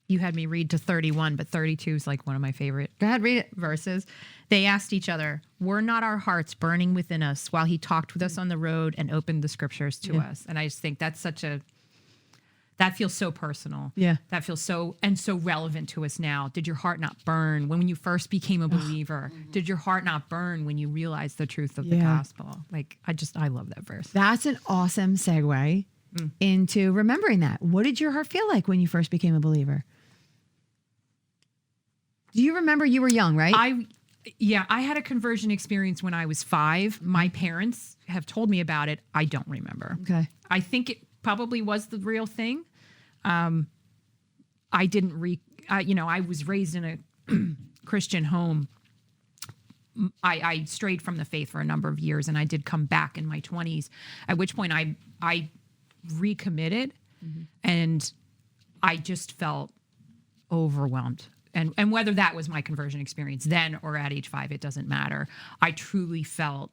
you had me read to 31, but 32 is like one of my favorite Go ahead, read it. verses. They asked each other, were not our hearts burning within us while he talked with us on the road and opened the scriptures to us? And I just think that's that feels so personal. Yeah. That feels so relevant to us now. Did your heart not burn when you first became a believer? Did your heart not burn when you realized the truth of the gospel? Like, I love that verse. That's an awesome segue into remembering that. What did your heart feel like when you first became a believer? Do you remember? You were young, right? I had a conversion experience when I was 5. My parents have told me about it. I don't remember. Okay. I think it probably was the real thing. I didn't I was raised in a Christian home. I strayed from the faith for a number of years, and I did come back in my 20s, at which point I recommitted, and I just felt overwhelmed. And whether that was my conversion experience then or at age 5, it doesn't matter. I truly felt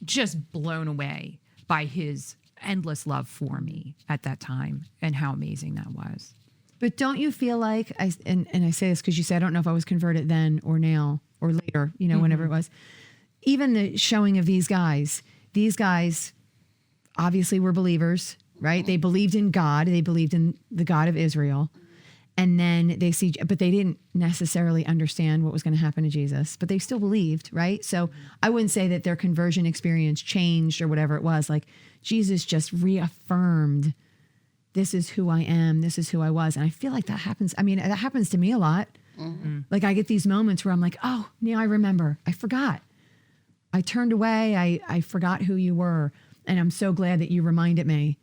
just blown away by his endless love for me at that time and how amazing that was. But don't you feel like, I say this because you said, I don't know if I was converted then or now or later, whenever it was. Even the showing of these guys obviously were believers, right? They believed in God. They believed in the God of Israel. And then but they didn't necessarily understand what was going to happen to Jesus, but they still believed, right? So I wouldn't say that their conversion experience changed or whatever it was. Like, Jesus just reaffirmed, this is who I am. This is who I was. And I feel like that happens. I mean, that happens to me a lot. Mm-hmm. Like, I get these moments where I'm like, oh, now I remember. I forgot. I turned away. I forgot who you were. And I'm so glad that you reminded me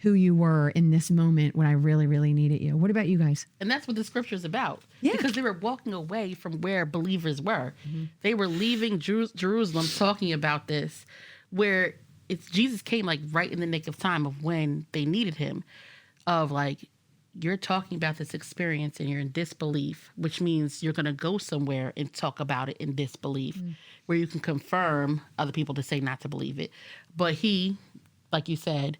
who you were in this moment when I really, really needed you. What about you guys? And that's what the scripture is about. Yeah. Because they were walking away from where believers were. Mm-hmm. They were leaving Jerusalem talking about this, where Jesus came like right in the nick of time of when they needed him, of like, you're talking about this experience and you're in disbelief, which means you're going to go somewhere and talk about it in disbelief, where you can confirm other people to say not to believe it. But he, like you said,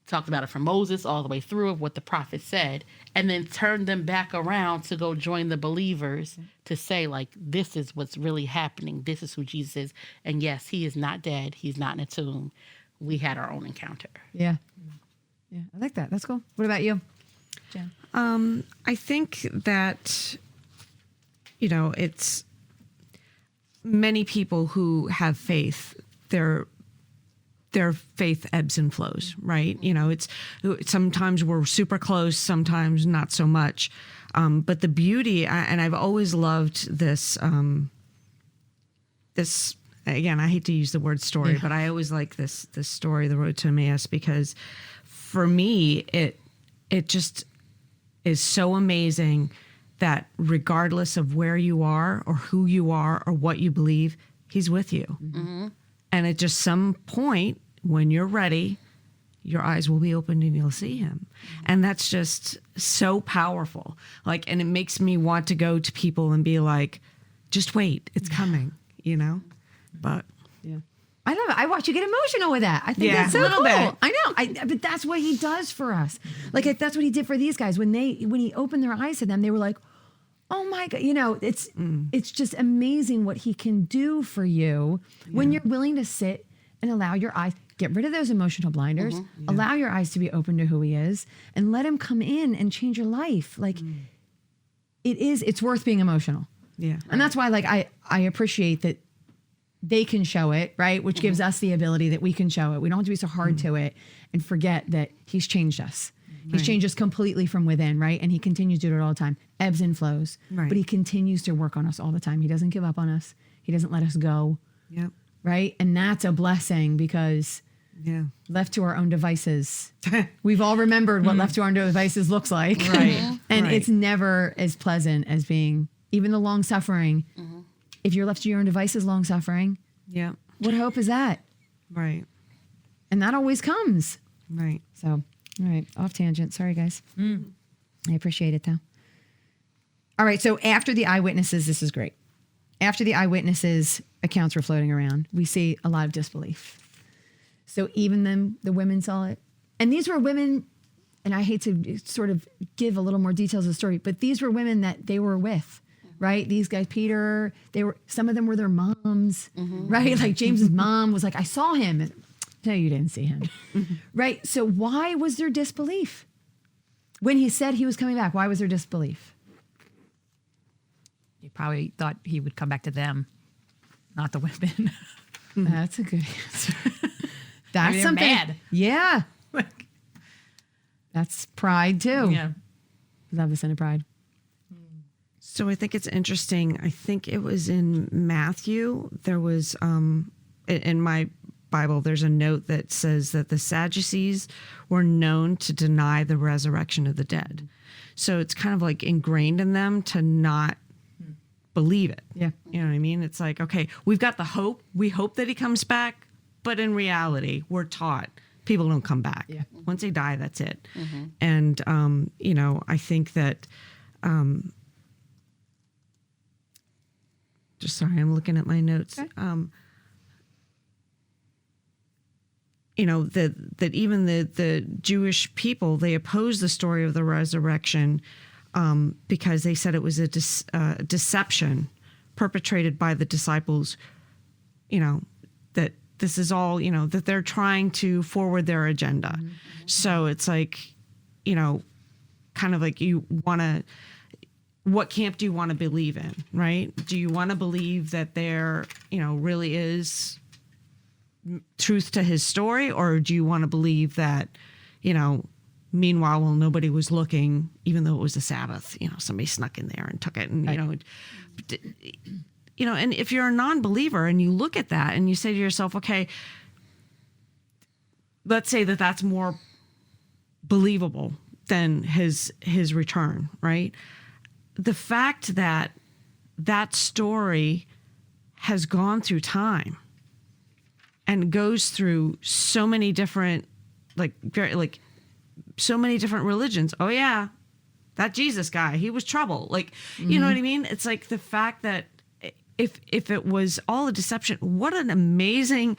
talked about it from Moses all the way through of what the prophet said, and then turned them back around to go join the believers to say, like, this is what's really happening. This is who Jesus is. And yes, he is not dead. He's not in a tomb. We had our own encounter. Yeah. Yeah. I like that. That's cool. What about you, Jen? I think that, it's many people who have faith, their faith ebbs and flows, right? It's sometimes we're super close, sometimes not so much. But the beauty, and I've always loved this, this, again, I hate to use the word story, but I always like this story, The Road to Emmaus, because for me, it just is so amazing that regardless of where you are or who you are or what you believe, he's with you. Mm-hmm. And at just some point, when you're ready, your eyes will be opened and you'll see him. And that's just so powerful. Like, and it makes me want to go to people and be like, just wait, it's coming, But yeah, I love it. I watch you get emotional with that. I think that's so cool. Bit. I know. But that's what he does for us. Like, that's what he did for these guys. When he opened their eyes to them, they were like, oh my God, it's just amazing what he can do for you when you're willing to sit and allow your eyes, get rid of those emotional blinders, allow your eyes to be open to who he is, and let him come in and change your life. Like, it's worth being emotional. Yeah. And that's why, like, I appreciate that they can show it, right? Which gives us the ability that we can show it. We don't have to be so hard to it and forget that he's changed us. He's changed us completely from within, right? And he continues to do it all the time. Ebbs and flows. Right. But he continues to work on us all the time. He doesn't give up on us. He doesn't let us go. Yep. Right? And that's a blessing because left to our own devices, we've all remembered what left to our own devices looks like. Right. And it's never as pleasant as being, even the long suffering. Mm-hmm. If you're left to your own devices, long suffering. Yeah. What hope is that? Right. And that always comes. Right. So, all right, off tangent. Sorry, guys. I appreciate it, though. All right, so after the eyewitnesses, this is great. After the eyewitnesses accounts were floating around, we see a lot of disbelief. So even then, the women saw it. And these were women and I hate to sort of give a little more details of the story, but these were women that they were with, right? These guys, Peter, some of them were their moms, right? Like James's mom was like, I saw him. No, you didn't see him, right? So why was there disbelief? When he said he was coming back, why was there disbelief? He probably thought he would come back to them, not the women. That's a good answer. That's they're something. mad. Yeah. That's pride too. Yeah. Is that the sin of pride? So I think it's interesting. I think it was in Matthew. There was in my Bible, there's a note that says that the Sadducees were known to deny the resurrection of the dead. So it's kind of like ingrained in them to not believe it. Yeah. You know what I mean? It's like, okay, we've got the hope. We hope that he comes back. But in reality, we're taught people don't come back. Yeah. Once they die, that's it. And, you know, I think that, just sorry, I'm looking at my notes. Okay. You know, that even the Jewish people, they opposed the story of the resurrection because they said it was a deception perpetrated by the disciples, you know, that this is all, you know, that they're trying to forward their agenda. So it's like, you know, kind of like you want to, what camp do you want to believe in, right? Do you want to believe that there, you know, really is truth to his story, or do you want to believe that, you know, meanwhile, while nobody was looking, even though it was the Sabbath, you know, somebody snuck in there and took it, and you know, and if you're a non-believer and you look at that and you say to yourself, okay, let's say that that's more believable than his return, right? The fact that that story has gone through time and goes through so many different, so many different religions. Oh yeah, that Jesus guy, he was trouble. Like, you know what I mean? It's like the fact that if it was all a deception, what an amazing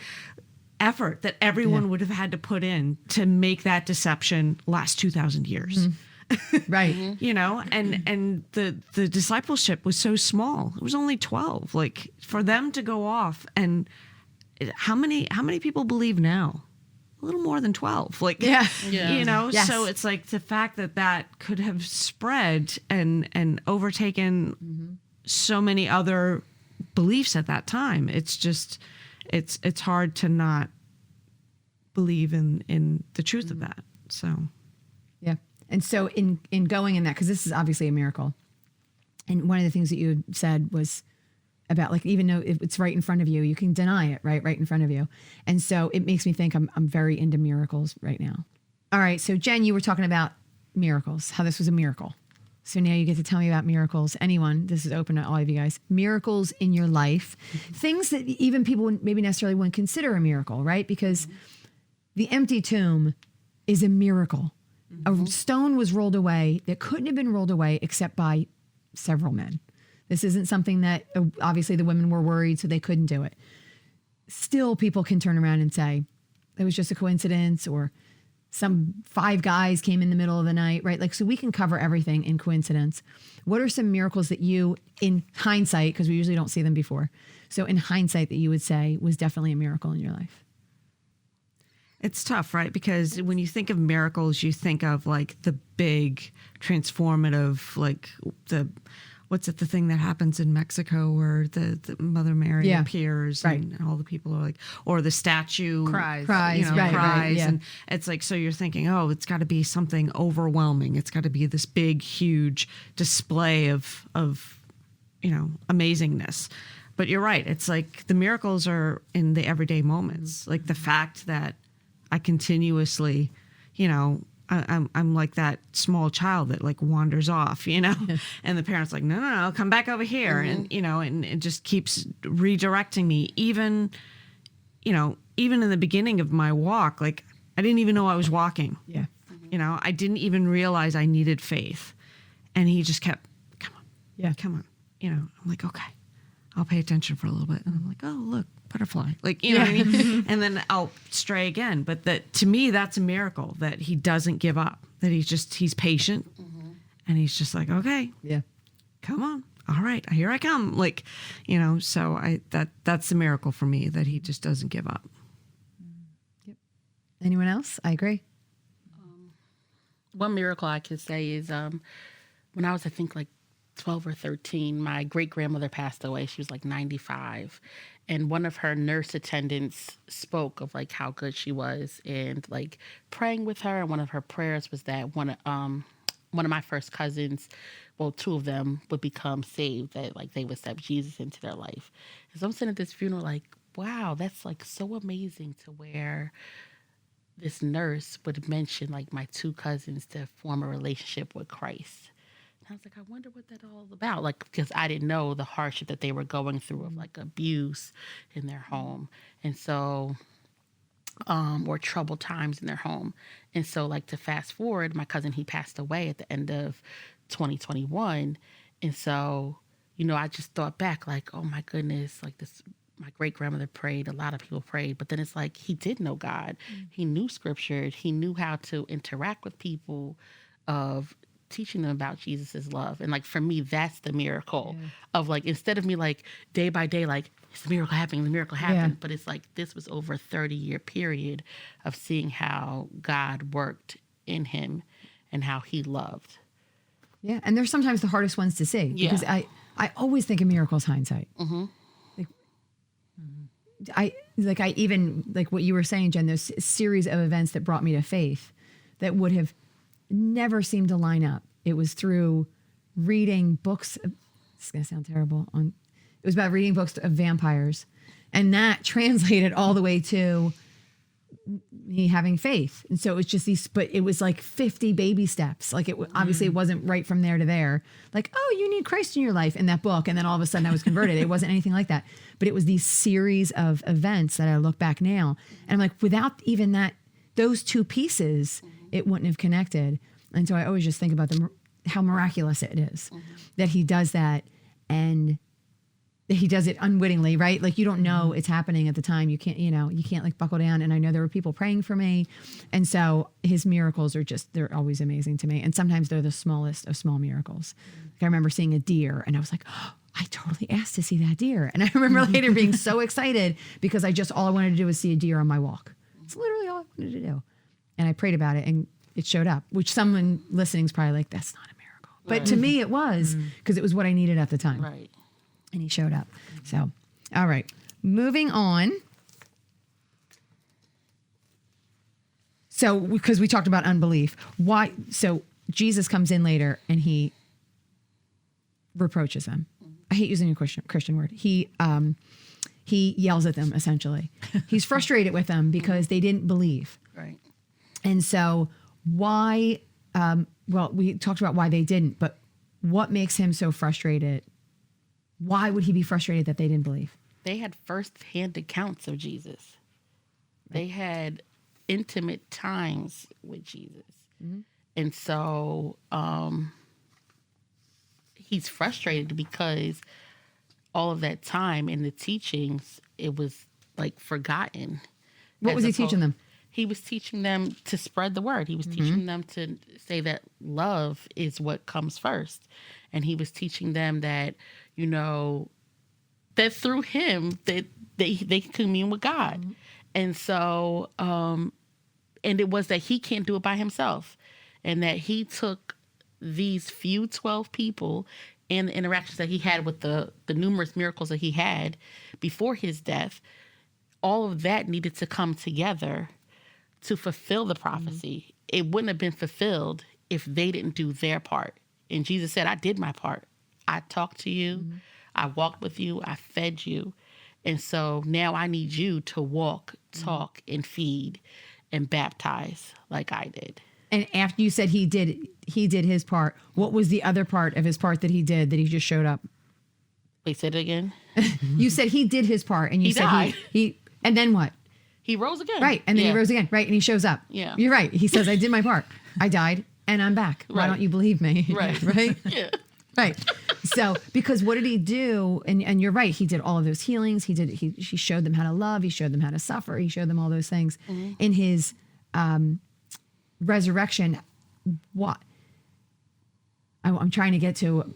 effort that everyone would have had to put in to make that deception last 2,000 years. Right. You know, and the discipleship was so small. It was only 12. Like, for them to go off, and how many people believe now? A little more than 12. Like, Yeah. you know, Yes. so it's like the fact that could have spread and overtaken so many other beliefs at that time. It's just, it's hard to not believe in the truth of that. So. Yeah. And so in going in that, because this is obviously a miracle, and one of the things that you had said was about, like, even though it's right in front of you, you can deny it, right in front of you. And so it makes me think I'm very into miracles right now. All right. So Jen, you were talking about miracles, how this was a miracle. So now you get to tell me about miracles. Anyone, this is open to all of you guys. Miracles in your life, things that even people maybe necessarily wouldn't consider a miracle, right? Because the empty tomb is a miracle. A stone was rolled away that couldn't have been rolled away except by several men. This isn't something that, obviously the women were worried, so they couldn't do it. Still, people can turn around and say it was just a coincidence, or some 5 guys came in the middle of the night, right? Like, so we can cover everything in coincidence. What are some miracles that you, in hindsight, because we usually don't see them before, so in hindsight, that you would say was definitely a miracle in your life? It's tough, right? Because when you think of miracles, you think of like the big transformative, like the thing that happens in Mexico where the Mother Mary appears, right, and all the people are like, or the statue Cries. you know, Right, cries. yeah. And it's like, so you're thinking, oh, it's got to be something overwhelming. It's got to be this big, huge display of, you know, amazingness. But you're right. It's like the miracles are in the everyday moments. Like the fact that I continuously, you know, I'm like that small child that like wanders off, you know, and the parents like, no, come back over here. And, you know, and it just keeps redirecting me. Even, you know, even in the beginning of my walk, like I didn't even know I was walking. Yeah. You know, I didn't even realize I needed faith. And he just kept, come on. You know, I'm like, okay, I'll pay attention for a little bit. And I'm like, oh, look, butterfly. Like, you know what I mean? And then I'll stray again. But that, to me, that's a miracle that he doesn't give up, that he's patient, and he's just like, okay, Yeah. come on. All right, here I come. Like, so that's the miracle for me, that he just doesn't give up. Anyone else? I agree. One miracle I could say is when I was, I think, like 12 or 13, my great grandmother passed away. She was like 95. And one of her nurse attendants spoke of like how good she was and like praying with her. And one of her prayers was that one of my first cousins, well, two of them would become saved, that like they would accept Jesus into their life. And so I'm sitting at this funeral like, wow, that's like so amazing, to where this nurse would mention like my two cousins to form a relationship with Christ. And I was like, I wonder what that all about. Like, because I didn't know the hardship that they were going through of like abuse in their home. And so, or troubled times in their home. And so, like, to fast forward, my cousin, he passed away at the end of 2021. And so, I just thought back like, oh my goodness, like this, my great grandmother prayed, a lot of people prayed, but then it's like, he did know God. He knew scripture. He knew how to interact with people, of teaching them about Jesus's love. And like, for me, that's the miracle of like, instead of me like day by day, like, it's the miracle happening, the miracle happened. But it's like, this was over a 30-year period of seeing how God worked in him and how he loved. Yeah. And they're sometimes the hardest ones to see, because I always think of miracles hindsight. I even like what you were saying, Jen, those series of events that brought me to faith that would have never seemed to line up. It was through reading books. This is going to sound terrible. It was about reading books of vampires, and that translated all the way to me having faith. And so it was just but it was like 50 baby steps. Like obviously it wasn't right from there to there. Like, oh, you need Christ in your life in that book. And then all of a sudden I was converted. It wasn't anything like that, but it was these series of events that I look back now. And I'm like, without even those two pieces, it wouldn't have connected. And so I always just think about how miraculous it is that he does that, and he does it unwittingly, right? Like, you don't know it's happening at the time. You can't, you can't like buckle down. And I know there were people praying for me. And so his miracles are they're always amazing to me. And sometimes they're the smallest of small miracles. Like, I remember seeing a deer and I was like, oh, I totally asked to see that deer. And I remember later being so excited because all I wanted to do was see a deer on my walk. It's literally all I wanted to do. And I prayed about it and it showed up, which someone listening is probably like, that's not a miracle. But to me it was, because it was what I needed at the time. Right. And he showed up. So, all right, moving on. So, because we talked about unbelief, why? So Jesus comes in later and he reproaches them. I hate using a Christian word. He yells at them, essentially. He's frustrated with them because they didn't believe. Right. And so why, well, we talked about why they didn't, but what makes him so frustrated? Why would he be frustrated that they didn't believe? They had first-hand accounts of Jesus. They had intimate times with Jesus. And so he's frustrated because all of that time in the teachings, it was like forgotten. What was he teaching them? He was teaching them to spread the word. He was teaching them to say that love is what comes first. And he was teaching them that, that through him that they commune with God. And so, and it was that he can't do it by himself. And that he took these few 12 people and the interactions that he had with the numerous miracles that he had before his death, all of that needed to come together to fulfill the prophecy. It wouldn't have been fulfilled if they didn't do their part. And Jesus said, I did my part. I talked to you. I walked with you. I fed you. And so now I need you to walk, talk, and feed and baptize like I did. And after you said he did his part, what was the other part of his part that he did that he just showed up? Wait, say it again. You said he did his part, and you He said died. he and then what? He rose again. Right, and then he rose again. Right, and he shows up. Yeah. You're right. He says, I did my part. I died, and I'm back. Why Right. don't you believe me? Right. Right? Yeah. Right. So, because what did he do? And you're right. He did all of those healings. He showed them how to love. He showed them how to suffer. He showed them all those things in his resurrection. what I'm trying to get to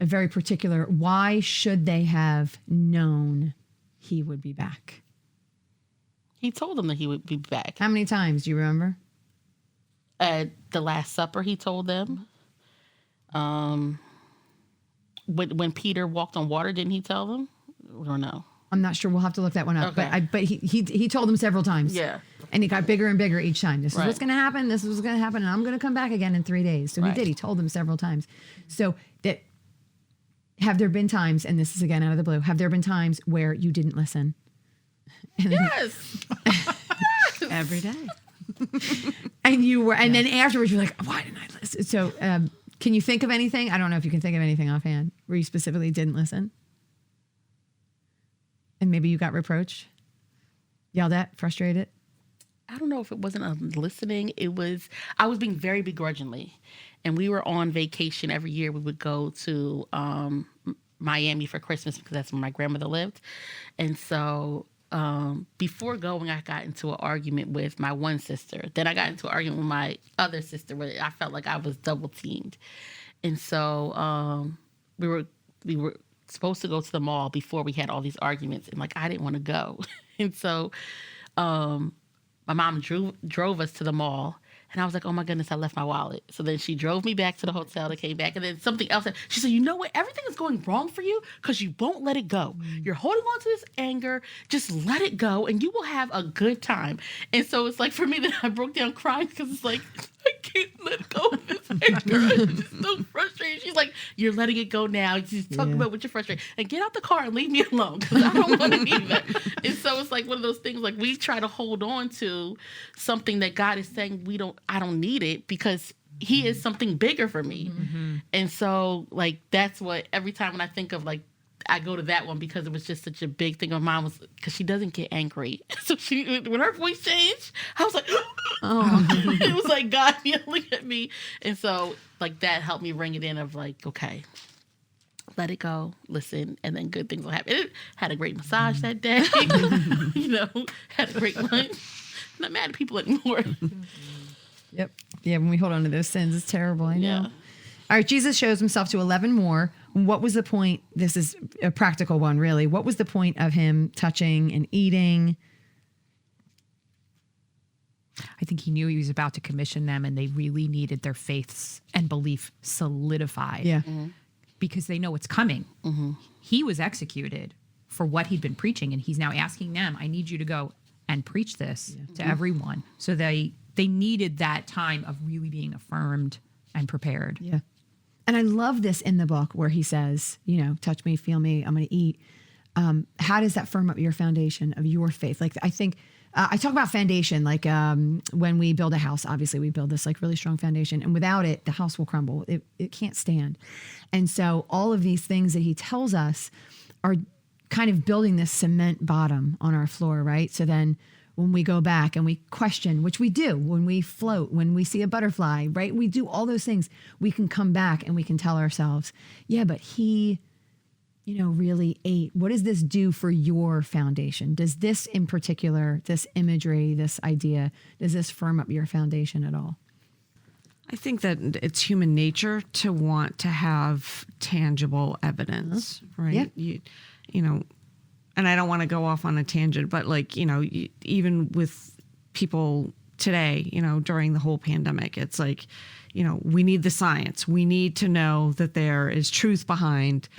a very particular, why should they have known he would be back? He told them that he would be back. How many times do you remember? At the Last Supper, he told them. When Peter walked on water, didn't he tell them? Or no? I'm not sure. We'll have to look that one up. Okay. But he told them several times. Yeah. And it got bigger and bigger each time. This is Right. what's going to happen. This is what's going to happen. And I'm going to come back again in 3 days. So he Right. did. He told them several times. So that, have there been times, and this is again out of the blue, have there been times where you didn't listen? And then, Yes. Every day. and you were, and then afterwards you're like, why didn't I listen? So can you think of anything? I don't know if you can think of anything offhand where you specifically didn't listen. And maybe you got reproached, yelled at, frustrated. I don't know if it wasn't listening. I was being very begrudgingly. And we were on vacation every year. We would go to Miami for Christmas because that's where my grandmother lived. And so before going, I got into an argument with my one sister. Then I got into an argument with my other sister where I felt like I was double teamed. And so we were supposed to go to the mall before we had all these arguments. And like, I didn't want to go. And so my mom drove us to the mall, and I was like, oh my goodness, I left my wallet. So then she drove me back to the hotel. They came back, and then something else. She said, you know what? Everything is going wrong for you because you won't let it go. You're holding on to this anger. Just let it go, and you will have a good time. And so it's like, for me, that I broke down crying because it's like, I can't let go of this anger. I'm just so frustrated. She's like, you're letting it go now. Just talk about what you're frustrated. And get out the car and leave me alone because I don't want to be there. And so it's like one of those things, like we try to hold on to something that God is saying I don't need it because he is something bigger for me. Mm-hmm. And so like, that's what, every time when I think of like, I go to that one because it was just such a big thing. My mom was, because she doesn't get angry. So when her voice changed, I was like, oh. It was like God yelling at me. And so like that helped me ring it in of like, okay, let it go, listen, and then good things will happen. It had a great massage that day, had a great lunch. I'm not mad at people anymore. Yep. Yeah, when we hold on to those sins, it's terrible. I know. Yeah. All right, Jesus shows himself to 11 more. What was the point? This is a practical one, really. What was the point of him touching and eating? I think he knew he was about to commission them, and they really needed their faiths and belief solidified. Yeah. Because they know it's coming. Mm-hmm. He was executed for what he'd been preaching, and he's now asking them, I need you to go and preach this to everyone. So they needed that time of really being affirmed and prepared. Yeah. And I love this in the book where he says, touch me, feel me, I'm going to eat. How does that firm up your foundation of your faith? Like, I think I talk about foundation, like when we build a house, obviously we build this like really strong foundation, and without it, the house will crumble. It can't stand. And so all of these things that he tells us are kind of building this cement bottom on our floor, right? So then when we go back and we question, which we do, when we float, when we see a butterfly, right? We do all those things. We can come back and we can tell ourselves, yeah, but he, really ate. What does this do for your foundation? Does this in particular, this imagery, this idea, does this firm up your foundation at all? I think that it's human nature to want to have tangible evidence, right? Yeah. And I don't want to go off on a tangent, but even with people today, during the whole pandemic, it's like, we need the science. We need to know that there is truth behind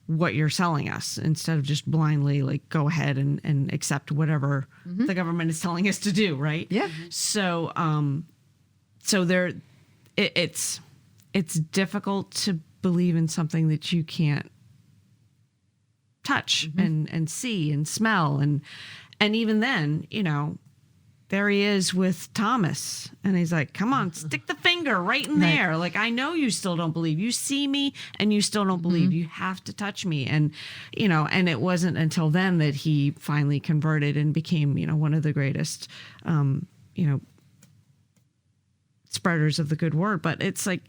what you're selling us instead of just blindly like go ahead and accept whatever the government is telling us to do. Right. Yeah. So, it's difficult to believe in something that you can't touch and see and smell. And even then, there he is with Thomas, and he's like, come on, stick the finger right in there. Like, I know you still don't believe. You see me and you still don't believe. You have to touch me. And, and it wasn't until then that he finally converted and became, one of the greatest, spreaders of the good word. But it's like,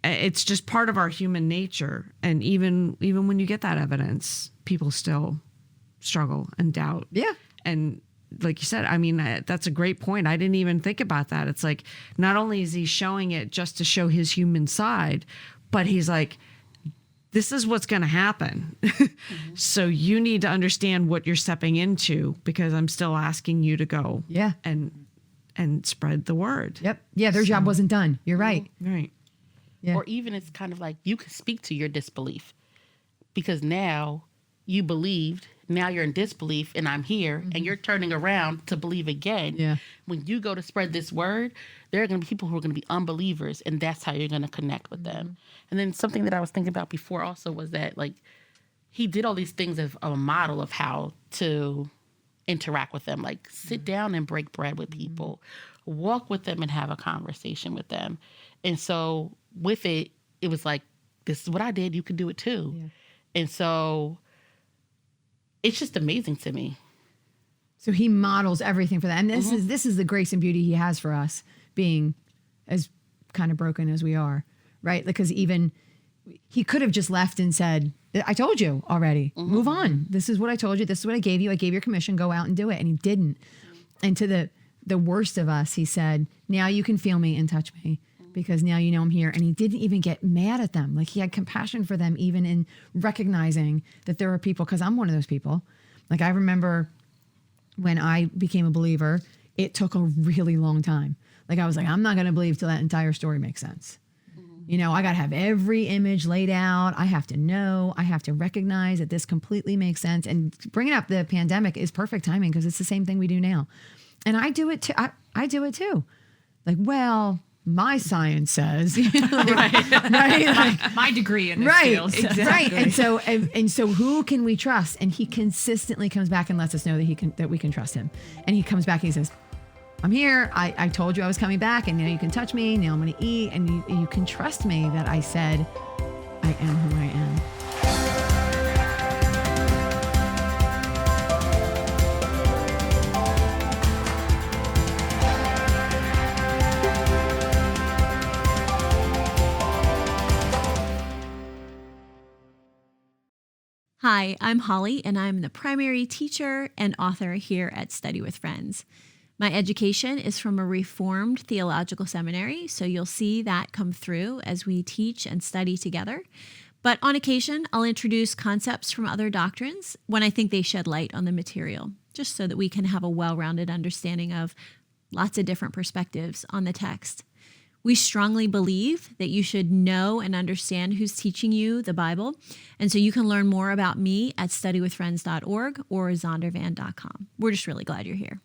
it's just part of our human nature. And even when you get that evidence, people still struggle and doubt. Yeah. And like you said, I mean, that's a great point. I didn't even think about that. It's like, not only is he showing it just to show his human side, but he's like, this is what's going to happen. So you need to understand what you're stepping into, because I'm still asking you to go Yeah. and spread the word. Yep. Yeah, their job wasn't done. You're right. Right. Yeah. Or even it's kind of like you can speak to your disbelief, because now you believed, now you're in disbelief, and I'm here, and you're turning around to believe again. Yeah. When you go to spread this word, there are going to be people who are going to be unbelievers, and that's how you're going to connect with them. And then something that I was thinking about before also was that, like, he did all these things as a model of how to interact with them, like sit down and break bread with people, walk with them and have a conversation with them. And so with it, it was like, this is what I did, you could do it too. Yeah. And so it's just amazing to me. So he models everything for that. And this is the grace and beauty he has for us, being as kind of broken as we are, right? Because even he could have just left and said, I told you already, move on. This is what I told you. This is what I gave you. I gave your commission, go out and do it. And he didn't. And to the worst of us, he said, now you can feel me and touch me, because now you know I'm here. And he didn't even get mad at them. Like, he had compassion for them, even in recognizing that there are people, because I'm one of those people. Like, I remember when I became a believer, it took a really long time. Like, I was like, I'm not going to believe till that entire story makes sense. You know, I got to have every image laid out. I have to know, I have to recognize that this completely makes sense. And bringing up the pandemic is perfect timing, because it's the same thing we do now. And I do it too. I do it too. Like, well, my science says, right? Like, My degree in this right, field. says- right. And so who can we trust? And he consistently comes back and lets us know that we can trust him. And he comes back and he says, I'm here. I told you I was coming back, and now you can touch me. Now I'm going to eat, and you can trust me that I said I am who I am. Hi, I'm Holly, and I'm the primary teacher and author here at Study with Friends. My education is from a Reformed theological seminary, so you'll see that come through as we teach and study together. But on occasion, I'll introduce concepts from other doctrines when I think they shed light on the material, just so that we can have a well-rounded understanding of lots of different perspectives on the text. We strongly believe that you should know and understand who's teaching you the Bible. And so you can learn more about me at studywithfriends.org or zondervan.com. We're just really glad you're here.